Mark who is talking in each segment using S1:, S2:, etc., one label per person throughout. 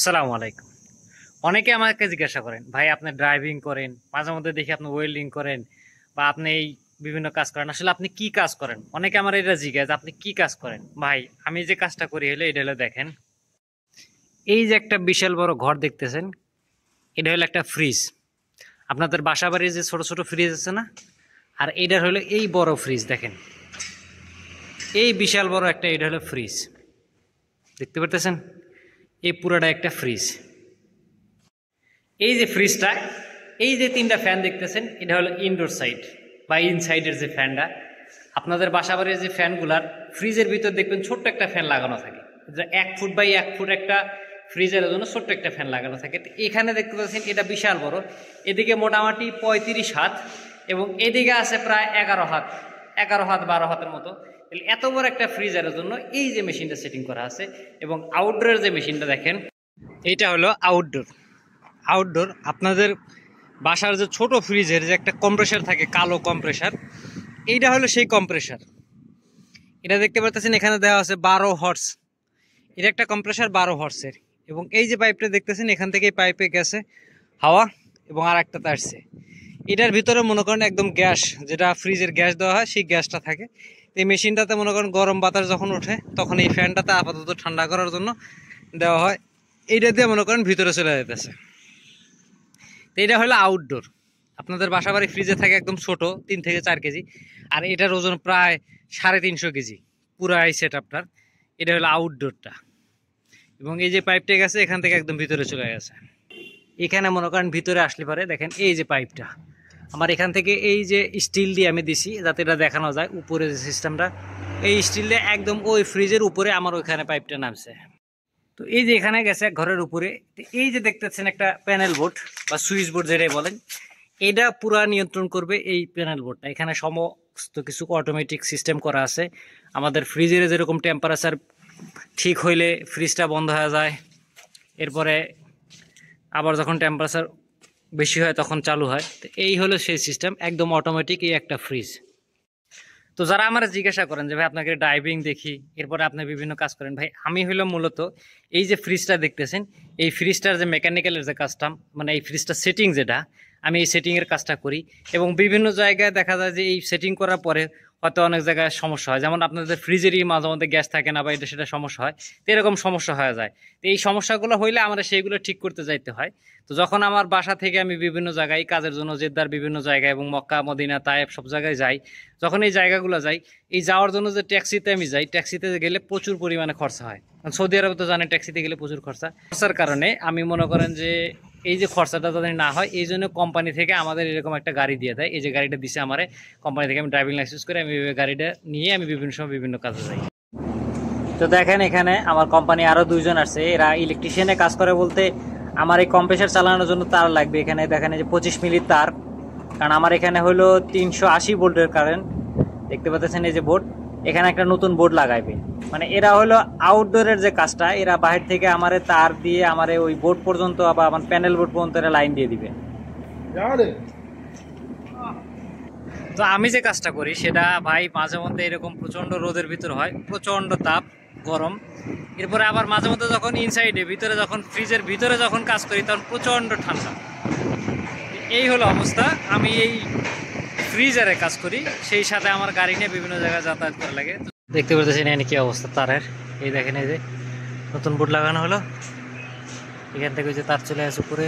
S1: আসসালামু আলাইকুম। অনেকে আমাকে জিজ্ঞাসা করেন, ভাই আপনি ড্রাইভিং করেন, মাঝে মধ্যে দেখি আপনি ওয়েল্ডিং করেন বা আপনি এই বিভিন্ন কাজ করেন, আসলে আপনি কি কাজ করেন? অনেকে আমার এটা জিজ্ঞাসা, আপনি কি কাজ করেন? ভাই আমি যে কাজটা করি হলো এটা হলো, দেখেন এই যে একটা বিশাল বড় ঘর দেখতেছেন, এটা হলো একটা ফ্রিজ। আপনাদের বাসা বাড়ির যে ছোট ছোট ফ্রিজ আছে না, আর এটার হলো এই বড় ফ্রিজ। দেখেন এই বিশাল বড় একটা, এটা হলো ফ্রিজ, দেখতে পারতেছেন? এই পুরোটা একটা ফ্রিজ। এই যে ফ্রিজটা, এই যে তিনটা ফ্যান দেখতেছেন, এটা হলো ইনডোর সাইড বা ইনসাইডের যে ফ্যানটা। আপনাদের বাসাবাড়ির যে ফ্যানগুলার ফ্রিজের ভিতর দেখবেন ছোট্ট একটা ফ্যান লাগানো থাকে, 1 ফুট বাই 1 ফুট একটা ফ্রিজের জন্য ছোট্ট একটা ফ্যান লাগানো থাকে। তো এখানে দেখতে পাচ্ছেন এটা বিশাল বড়, এদিকে মোটামুটি 35 হাত এবং এদিকে আছে প্রায় 11 হাত, 11 হাত 12 হাতের মতো। এত বড় একটা ফ্রিজের জন্য এই যে মেশিনটা সেটিং করা আছে। এবং আউটডোরের যে মেশিনটা দেখেন, এইটা হলো আউটডোর। আউটডোর আপনাদের বাসার যে ছোট ফ্রিজের যে একটা কম্প্রেসার থাকে, কালো কম্প্রেসার, এইটা হলো সেই কম্প্রেসার। এটা দেখতে পাচ্ছেন এখানে দেওয়া আছে 12 হর্স। এটা একটা কম্প্রেসার 12 হর্সের। এবং এই যে পাইপটা দেখতেছেন, এখান থেকে পাইপে গেছে হাওয়া এবং আর একটাতে আসছে। এটার ভিতরে মনে করেন একদম গ্যাস, যেটা ফ্রিজের গ্যাস দেওয়া হয় সেই গ্যাসটা থাকে। এই মেশিনটাতে মনে করেন গরম বাতাস যখন ওঠে তখন এই ফ্যানটাতে আপাতত ঠান্ডা করার জন্য দেওয়া হয়। এইটা দিয়ে মনে করেন ভিতরে চলে যেতেছে। তো এটা হলো আউটডোর। আপনাদের বাসাবাড়ি ফ্রিজে থাকে একদম ছোট, 3 থেকে 4 কেজি, আর এটার ওজন প্রায় 350 কেজি পুরো এই সেট আপনার। এটা হলো আউটডোরটা। এবং এই যে পাইপটা গেছে এখান থেকে একদম ভিতরে চলে গেছে। এখানে মনে করেন ভিতরে আসলে পারে, দেখেন এই যে পাইপটা আমার এখান থেকে এই যে স্টিল দিয়ে আমি দিছি যাতে এটা দেখানো যায় উপরে যে সিস্টেমটা, এই স্টিল দিয়ে একদম ওই ফ্রিজের উপরে আমার ওইখানে পাইপটা নামছে। তো এই যে এখানে গেছে ঘরের উপরে। এই যে দেখতেছেন একটা প্যানেল বোর্ড বা সুইচ বোর্ড যেটাই বলেন, এটা পুরা নিয়ন্ত্রণ করবে এই প্যানেল বোর্ডটা। এখানে সমস্ত কিছু অটোমেটিক সিস্টেম করা আছে। আমাদের ফ্রিজের যেরকম টেম্পারেচার ঠিক হইলে ফ্রিজটা বন্ধ হয়ে যায়, এরপরে আবার যখন টেম্পারেচার বেশি হয় তখন চালু হয়। তো এই হলো সেই সিস্টেম, একদম অটোমেটিক এই একটা ফ্রিজ। তো যারা আমার জিজ্ঞাসা করেন যে ভাই আপনাকে ড্রাইভিং দেখি, এরপরে আপনি বিভিন্ন কাজ করেন, ভাই আমি হইলো মূলত এই যে ফ্রিজটা দেখতেছেন, এই ফ্রিজটার যে মেকানিক্যালের যে কাজটা, মানে এই ফ্রিজটার সেটিং যেটা, আমি এই সেটিংয়ের কাজটা করি। এবং বিভিন্ন জায়গায় দেখা যায় যে এই সেটিং করার পরে হয়তো অনেক জায়গায় সমস্যা হয়, যেমন আপনাদের ফ্রিজেরই মাঝে মধ্যে গ্যাস থাকে না বা এটা সেটা সমস্যা হয়। তো এরকম সমস্যা হয়ে যায়। তো এই সমস্যাগুলো হইলে আমরা সেইগুলো ঠিক করতে যাইতে হয়। তো যখন আমার বাসা থেকে আমি বিভিন্ন জায়গায় কাজের জন্য জেদ্দার বিভিন্ন জায়গায় এবং মক্কা মদিনা তায়েব সব জায়গায় যাই, যখন এই জায়গাগুলো যাই, এই যাওয়ার জন্য যে ট্যাক্সিতে আমি যাই, ট্যাক্সিতে গেলে প্রচুর পরিমাণে খরচা হয়। কারণ সৌদি আরবে তো জানেন ট্যাক্সিতে গেলে প্রচুর খরচার কারণে আমি মনে করেন যে এই যে খরচাটা যাতে না হয় এই জন্য কোম্পানি থেকে আমাদের এরকম একটা গাড়ি দিয়ে দেয়। এই যে গাড়িটা দিছে আমারে কোম্পানি থেকে, আমি ড্রাইভিং লাইসেন্স করে আমি গাড়িটা নিয়ে আমি বিভিন্ন সময় বিভিন্ন কাজে যাই। তো দেখেন এখানে আমার কোম্পানি আরো 2 জন আসছে, এরা ইলেকট্রিশিয়ানে কাজ করে। বলতে আমার এই কম্প্রেসার চালানোর জন্য তার লাগবে। এখানে দেখেন যে 25 মিলির তার, কারণ আমার এখানে হলো 380 ভোল্টের কারেন্ট। দেখতে পাচ্ছেন এই যে বোর্ড, এখানে একটা নতুন বোর্ড লাগাইবে। মানে এরা হলো আউটডোরের যে কাজটা, এরা বাহির থেকে আমারে তার দিয়ে আমারে ওই বোর্ড পর্যন্ত আবার আমার প্যানেল বোর্ড পর্যন্ত এরা লাইন দিয়ে দিবে। তো আমি যে কাজটা করি সেটা ভাই মাঝে মধ্যে এরকম প্রচন্ড রোদের ভিতর হয়, প্রচন্ড তাপ গরম। এরপরে আবার মাঝে মধ্যে যখন ইনসাইডে ভিতরে, যখন ফ্রিজের ভিতরে যখন কাজ করি তখন প্রচন্ড ঠান্ডা। এই হলো অবস্থা। আমি এই ফ্রিজারে কাজ করি, সেই সাথে আমার গাড়ি নিয়ে বিভিন্ন জায়গায় যাতায়াত করা লাগে। দেখতে পাচ্ছেন এখানে কি অবস্থা তারের। এই দেখেন এই যে নতুন বোর্ড লাগানো হলো, এখান থেকে যে তার চলে আসে উপরে,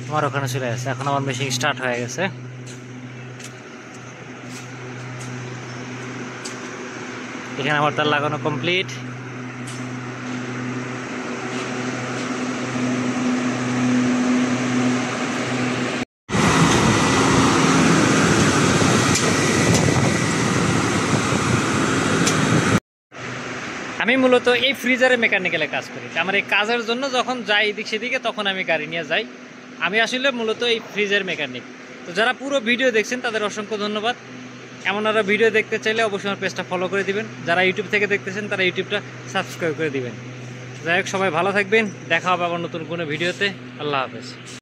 S1: আমার ওখানে চলে আসে। এখন আমার মেশিন স্টার্ট হয়ে গেছে। এখানে আমার তার লাগানো কমপ্লিট। আমি মূলত এই ফ্রিজারে মেকানিক্যালে কাজ করি। আমার এই কাজের জন্য যখন যাই এদিক সেদিকে তখন আমি গাড়ি নিয়ে যাই। আমি আসলে মূলত এই ফ্রিজের মেকানিক। তো যারা পুরো ভিডিও দেখছেন তাদের অসংখ্য ধন্যবাদ। এমন আরও ভিডিও দেখতে চাইলে অবশ্যই আমার পেজটা ফলো করে দিবেন। যারা ইউটিউব থেকে দেখতেছেন তারা ইউটিউবটা সাবস্ক্রাইব করে দিবেন। যাই হোক, সবাই ভালো থাকবেন, দেখা হবে আবার নতুন কোনো ভিডিওতে। আল্লাহ হাফেজ।